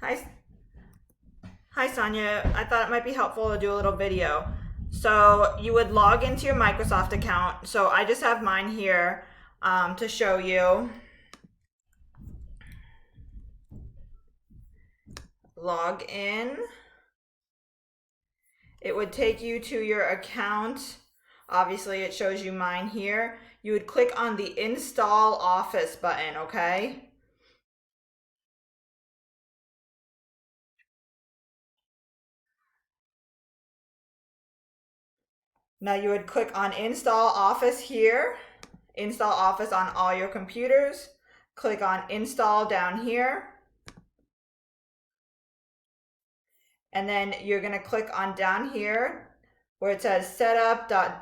Hi, hi Sonya. I thought it might be helpful to do a little video. So you would log into your Microsoft account. So I just have mine here to show you. Log in. It would take you to your account. Obviously, it shows you mine here. You would click on the Install Office button, okay? Now you would click on Install Office here. Install Office on all your computers. Click on Install down here. And then you're going to click on down here where it says setup.def.en.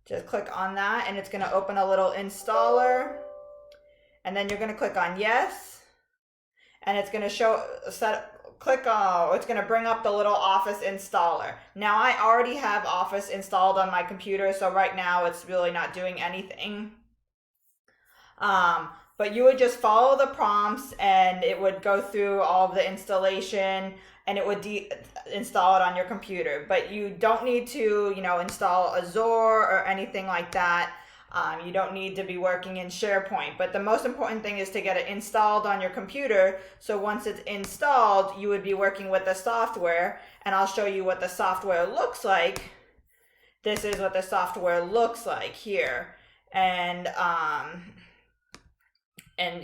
Just click on that and it's going to open a little installer. And then you're going to click on yes. And it's going to show it's going to bring up the little Office installer. Now I already have Office installed on my computer, so right now it's really not doing anything. But you would just follow the prompts and it would go through all of the installation and it would install it on your computer. But you don't need to, install Azure or anything like that. You don't need to be working in SharePoint. But the most important thing is to get it installed on your computer. So once it's installed, you would be working with the software. And I'll show you what the software looks like. This is what the software looks like here. And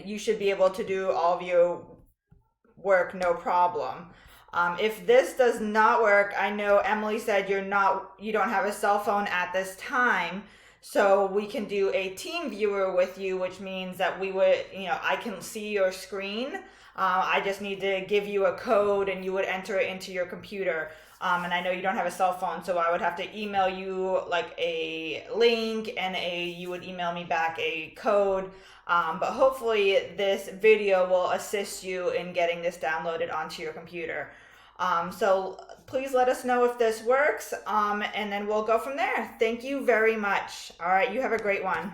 you should be able to do all of your work no problem. If this does not work, I know Emily said you don't have a cell phone at this time, so we can do a team viewer with you, which means that I can see your screen. I just need to give you a code and you would enter it into your computer. And I know you don't have a cell phone, so I would have to email you like a link and you would email me back a code. But hopefully this video will assist you in getting this downloaded onto your computer. So please let us know if this works, and then we'll go from there. Thank you very much. All right, you have a great one.